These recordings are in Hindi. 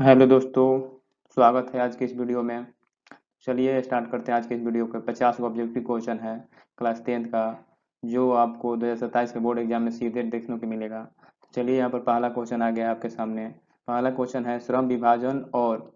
हेलो दोस्तों, स्वागत है आज के इस वीडियो में। चलिए स्टार्ट करते हैं आज के इस वीडियो का। 50 ऑब्जेक्टिव क्वेश्चन है क्लास 10th का, जो आपको 2027 के बोर्ड एग्जाम में सीधे देखने को मिलेगा। चलिए यहाँ पर पहला क्वेश्चन आ गया आपके सामने। पहला क्वेश्चन है, श्रम विभाजन और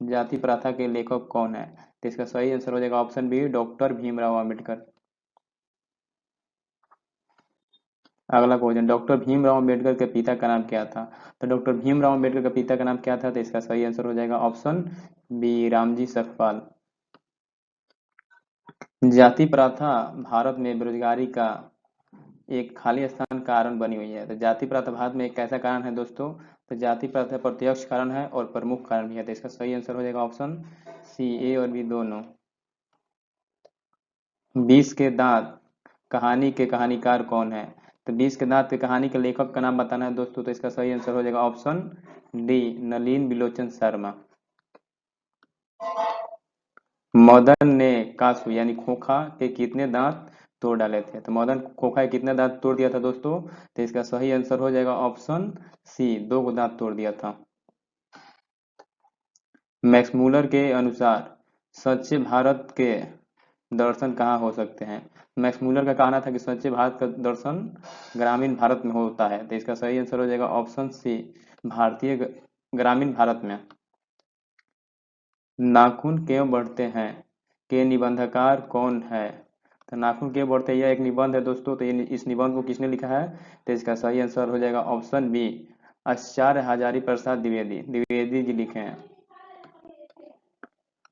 जाति प्रथा के लेखक कौन है? तो इसका सही आंसर हो जाएगा option B, doctor Bhimrao Ambedkar. अगला क्वेश्चन, डॉक्टर भीमराव अम्बेडकर के पिता का नाम क्या था? तो डॉक्टर भीमराव अम्बेडकर का पिता का नाम क्या था? तो इसका सही आंसर हो जाएगा ऑप्शन बी, रामजी सकपाल। जाति प्रथा भारत में बेरोजगारी का एक खाली स्थान कारण बनी हुई है। तो जाति प्रथा भारत में एक कैसा कारण है दोस्तों? तो जाति प्रथा प्रत्यक्ष कारण है और प्रमुख कारण भी है। तो इसका सही आंसर हो जाएगा ऑप्शन सी, ए और बी दोनों। 20 के दांत कहानी के कहानीकार कौन है? तो 20 के दांत की कहानी के लेखक का नाम बताना है दोस्तों। तो इसका सही आंसर हो जाएगा ऑप्शन डी, नलिन बिलोचन शर्मा। मदन ने कासू यानी खोखा के कितने दांत तोड़ डाले थे? तो मदन खोखा के कितने दांत तोड़ दिया था दोस्तों? तो इसका सही आंसर हो जाएगा ऑप्शन सी, 2 को दांत तोड़ दिया था। मैक्समूलर के अनुसार सच्चे भारत के दर्शन कहाँ हो सकते हैं? मैक्समूलर का कहना था कि सच्चे भारत का दर्शन ग्रामीण भारत में होता है। तो इसका सही आंसर हो जाएगा ऑप्शन सी, भारतीय ग्रामीण भारत में। नाखून क्यों बढ़ते हैं के निबंधकार कौन है? तो नाखून क्यों बढ़ते हैं, यह एक निबंध है दोस्तों। तो ये इस निबंध को किसने लिखा है? तो इसका सही आंसर हो जाएगा ऑप्शन बी, आचार्य हजारी प्रसाद द्विवेदी। द्विवेदी जी लिखे हैं।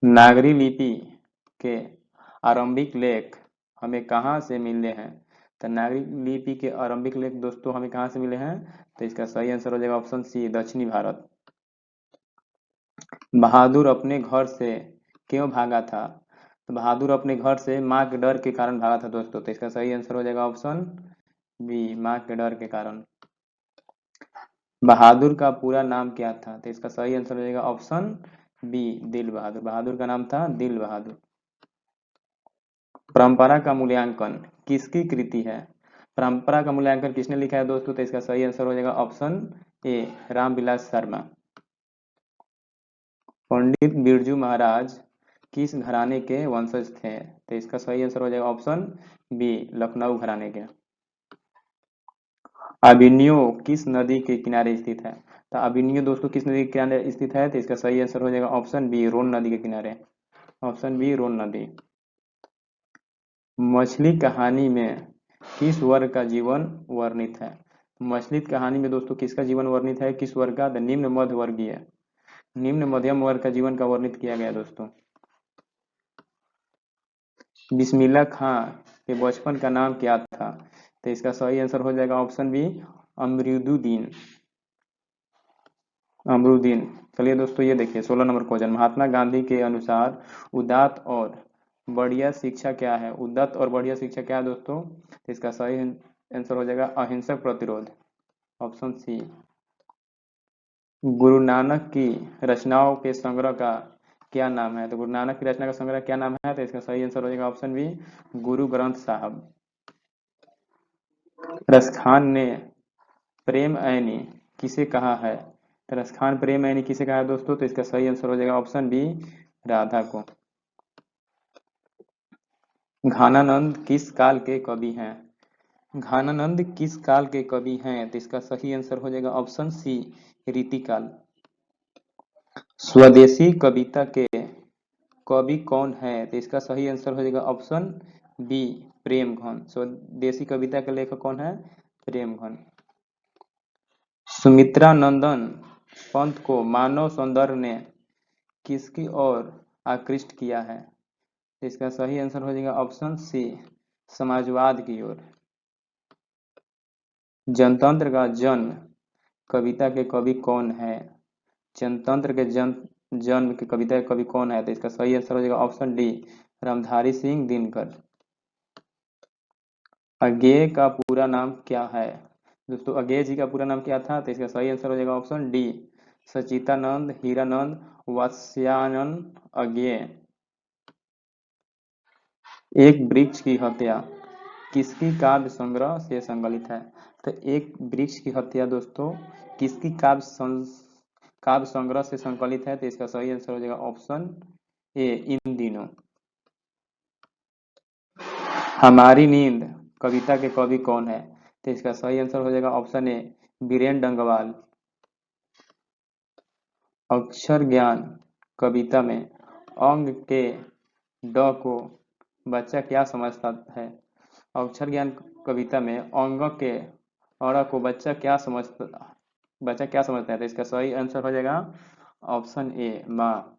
नागरी लिपि के आरंभिक लेख हमें कहाँ से मिले हैं? तो नागरी लिपि के आरंभिक लेख दोस्तों हमें कहाँ से मिले हैं? तो इसका सही आंसर हो जाएगा ऑप्शन सी, दक्षिणी भारत। बहादुर अपने घर से क्यों भागा था? तो बहादुर अपने घर से माँ के डर के कारण भागा था दोस्तों। तो इसका सही आंसर हो जाएगा ऑप्शन बी, माँ के डर के कारण। बहादुर का पूरा नाम क्या था? तो इसका सही आंसर हो जाएगा ऑप्शन बी, दिल बहादुर। बहादुर का नाम था दिल बहादुर। परंपरा का मूल्यांकन किसकी कृति है? परंपरा का मूल्यांकन किसने लिखा है दोस्तों? तो इसका सही आंसर हो जाएगा ऑप्शन ए, रामविलास शर्मा। पंडित बिरजू महाराज किस घराने के वंशज थे? तो इसका सही आंसर हो जाएगा ऑप्शन बी, लखनऊ घराने के। अभिनयो किस नदी के किनारे स्थित है? तो अभिनयो दोस्तों किस नदी के किनारे स्थित है? तो इसका सही आंसर हो जाएगा ऑप्शन बी, रोन नदी के किनारे। ऑप्शन बी, रोन नदी। मछली कहानी में किस वर्ग का जीवन वर्णित है? मछली कहानी में दोस्तों किसका जीवन वर्णित है, किस वर्ग का? द निम्न मध्य वर्गीय, निम्न मध्यम वर्ग का जीवन का वर्णित किया गया दोस्तों। बिस्मिल्लाह खां के बचपन का नाम क्या था? तो इसका सही आंसर हो जाएगा ऑप्शन बी, अमरुदुद्दीन। अमरुद्दीन। चलिए दोस्तों ये देखिए 16 नंबर क्वेश्चन, महात्मा गांधी के अनुसार उदात्त और बढ़िया शिक्षा क्या है? उदात्त और बढ़िया शिक्षा क्या है दोस्तों? तो इसका सही आंसर हो जाएगा अहिंसक प्रतिरोध। Option C. गुरु नानक की रचनाओं के संग्रह का क्या नाम है? तो गुरु नानक की रचना का संग्रह क्या नाम है? तो इसका सही आंसर हो जाएगा ऑप्शन बी, गुरु ग्रंथ साहब। रसखान ने प्रेम ऐनी किसे कहा है? तो रसखान प्रेम ऐनी किसे कहा है दोस्तों? तो इसका सही आंसर हो जाएगा ऑप्शन बी, राधा को। घानानंद किस काल के कवि हैं? घानानंद किस काल के कवि हैं? तो इसका सही आंसर हो जाएगा ऑप्शन सी, रीतिकाल। स्वदेशी कविता के कवि कौन है? तो इसका सही आंसर हो जाएगा ऑप्शन बी, प्रेमघन। स्वदेशी कविता के लेखक कौन है? प्रेमघन। सुमित्रा नंदन पंत को मानव सौंदर्य ने किसकी ओर आकृष्ट किया है? तो इसका सही आंसर हो जाएगा ऑप्शन सी, समाजवाद की ओर। जनतंत्र का जन्म कविता के कवि कौन है? जनतंत्र के जन्म की कविता के कवि कौन है? तो इसका सही आंसर हो जाएगा ऑप्शन डी, रामधारी सिंह दिनकर। अज्ञेय का पूरा नाम क्या है? दोस्तों अज्ञेय जी का पूरा नाम क्या था? तो इसका सही आंसर हो जाएगा ऑप्शन डी, सचितानंद हीरानंद वात्स्यायन अज्ञेय। एक वृक्ष की हत्या किसकी काव्य संग्रह से संकलित है? तो एक वृक्ष की हत्या दोस्तों किसकी काव्य काव्य संग्रह से संकलित है, तो इसका सही आंसर हो जाएगा ऑप्शन ए, इन दिनों। हमारी नींद कविता के कवि कौन है, तो इसका सही आंसर हो जाएगा ऑप्शन ए, बीरेन डंगवाल। अक्षर ज्ञान कविता में अंग के ड को बच्चा क्या समझता है। अक्षर ज्ञान कविता में अंग के अड़ को बच्चा क्या समझता है, तो इसका सही आंसर हो जाएगा ऑप्शन ए, माँ।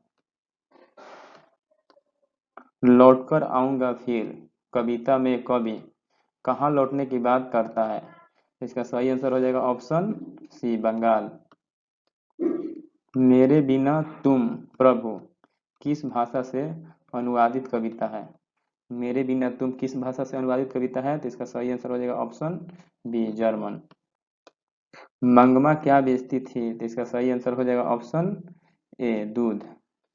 लौटकर आऊंगा फिर कविता में कवि कहाँ लौटने की बात करता है, इसका सही आंसर हो जाएगा ऑप्शन सी, बंगाल। मेरे बिना तुम प्रभु किस भाषा से अनुवादित कविता है। मेरे बिना तुम किस भाषा से अनुवादित कविता है, तो इसका सही आंसर हो जाएगा ऑप्शन बी, जर्मन। मंगमा क्या बेचती थी, तो इसका सही आंसर हो जाएगा ऑप्शन ए, दूध।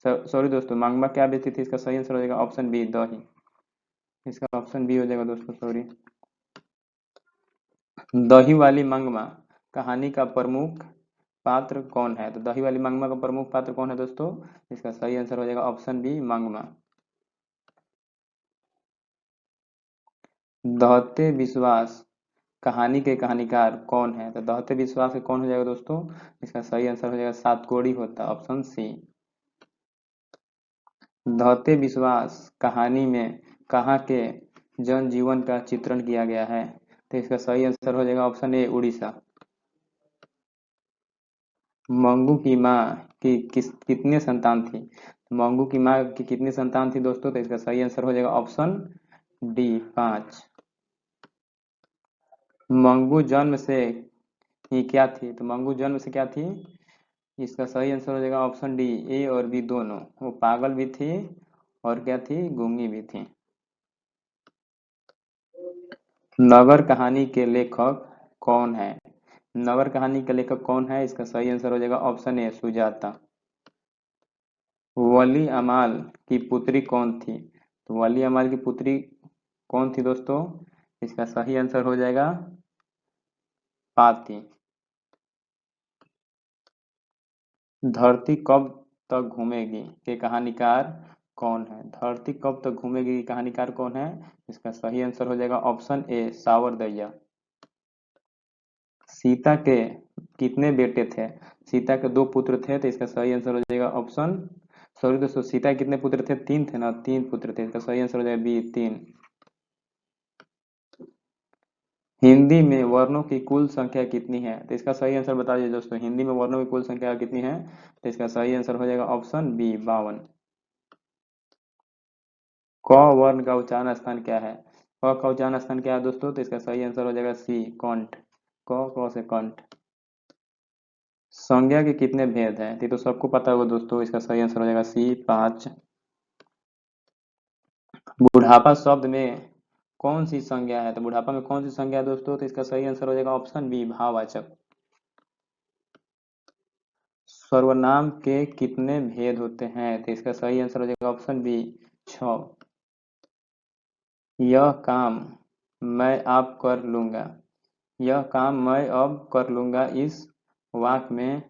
सॉरी दोस्तों, मंगमा क्या बेचती थी, इसका सही आंसर हो जाएगा ऑप्शन बी, दही। इसका ऑप्शन बी हो जाएगा दोस्तों, सॉरी। दही वाली मंगमा कहानी का प्रमुख पात्र कौन है, तो दही वाली मंगमा का प्रमुख पात्र कौन है दोस्तों, इसका सही आंसर हो जाएगा ऑप्शन बी, मंगमा। दहते विश्वास कहानी के कहानीकार कौन है, तो दहते विश्वास के कौन हो जाएगा दोस्तों, इसका सही आंसर हो जाएगा सातकोड़ी होता, ऑप्शन सी। दहते विश्वास कहानी में कहाँ के जनजीवन का चित्रण किया गया है, तो इसका सही आंसर हो जाएगा ऑप्शन ए, उड़ीसा। मंगू की माँ की कितने संतान थी, मंगू की माँ की कितनी संतान थी दोस्तों, तो इसका सही आंसर हो जाएगा ऑप्शन डी, 5। मंगू जन्म से ही क्या थी, तो मंगू जन्म से क्या थी, इसका सही आंसर हो जाएगा ऑप्शन डी, ए और बी दोनों। वो पागल भी थी और क्या थी, गूंगी भी थी। नगर कहानी के लेखक कौन है, नगर कहानी के लेखक कौन है, इसका सही आंसर हो जाएगा ऑप्शन ए, सुजाता। वली अमाल की पुत्री कौन थी, तो वली अमाल की पुत्री कौन थी दोस्तों, इसका सही आंसर हो जाएगा पाती। धरती कब तक घूमेगी के कहानीकार कौन है, धरती कब तक घूमेगी के कहानीकार कौन है, इसका सही आंसर हो जाएगा ऑप्शन ए, सावरदैया। सीता के कितने बेटे थे, सीता के 2 पुत्र थे, तो इसका सही आंसर हो जाएगा ऑप्शन, सॉरी दोस्तों, सीता के कितने पुत्र थे, 3 थे ना, 3 पुत्र थे, इसका सही आंसर हो जाएगा बी, 3। हिंदी में वर्णों की कुल संख्या कितनी है, तो इसका सही आंसर बता दीजिए दोस्तों, हिंदी में वर्णों की कुल संख्या कितनी है, तो इसका सही आंसर हो जाएगा ऑप्शन बी, 52। क वर्ण का उच्चारण स्थान क्या है, क का उच्चारण स्थान क्या है दोस्तों, तो इसका सही आंसर हो जाएगा सी, कंठ। क से कंठ। संज्ञा के कितने भेद हैं, ये तो सबको पता होगा दोस्तों, इसका सही आंसर हो जाएगा सी, 5। बुढ़ापा शब्द में कौन सी संज्ञा है, तो बुढ़ापा में कौन सी संज्ञा है दोस्तों, तो इसका सही आंसर हो जाएगा ऑप्शन बी, भाववाचक। सर्वनाम के कितने भेद होते हैं, तो इसका सही आंसर हो जाएगा ऑप्शन बी, 6। यह काम मैं आप कर लूंगा, यह काम मैं अब कर लूंगा, इस वाक्य में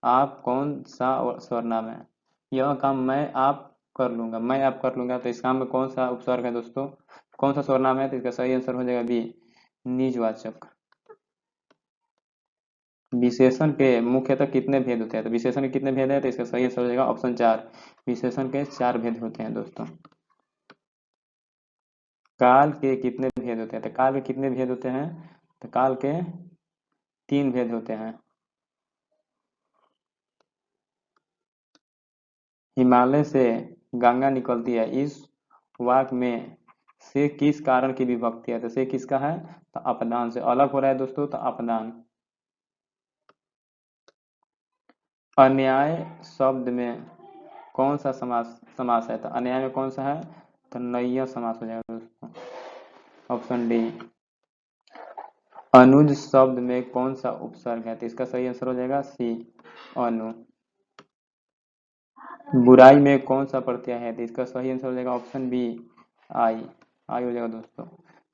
आप कौन सा सर्वनाम है, यह काम मैं आप कर लूंगा, मैं आप कर लूंगा, तो इस काम में कौन सा उपसर्ग है दोस्तों, कौन सा सर्वनाम है, तो इसका सही आंसर हो जाएगा बी, निजवाचक। विशेषण के मुख्यतः कितने भेद होते हैं, तो विशेषण के कितने भेद है, तो इसका सही आंसर हो जाएगा ऑप्शन 4, विशेषण के 4 भेद होते हैं दोस्तों। काल के कितने भेद होते हैं, तो काल के कितने भेद होते हैं, तो काल के 3 भेद होते हैं। हिमालय से गंगा निकलती है, इस वाक्य में से किस कारण की विभक्ति है, तो से किसका है, तो अपदान से अलग हो रहा है दोस्तों, तो अपदान। अन्याय शब्द में कौन सा समास समास है, तो अन्याय में कौन सा है, तो नैया समास हो जाएगा दोस्तों, ऑप्शन डी। अनुज शब्द में कौन सा उपसर्ग है, तो इसका सही आंसर हो जाएगा सी, अनु। बुराई में कौन सा प्रत्यय है, तो इसका सही आंसर हो जाएगा ऑप्शन बी, आई। आई हो जाएगा दोस्तों।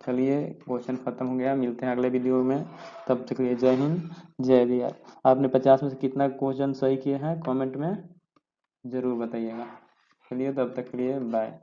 चलिए क्वेश्चन खत्म हो गया, मिलते हैं अगले वीडियो में। तब तक के लिए जय हिंद जय बिहार। आपने 50 में से कितना क्वेश्चन सही किए हैं कमेंट में ज़रूर बताइएगा। चलिए तब तक के लिए बाय।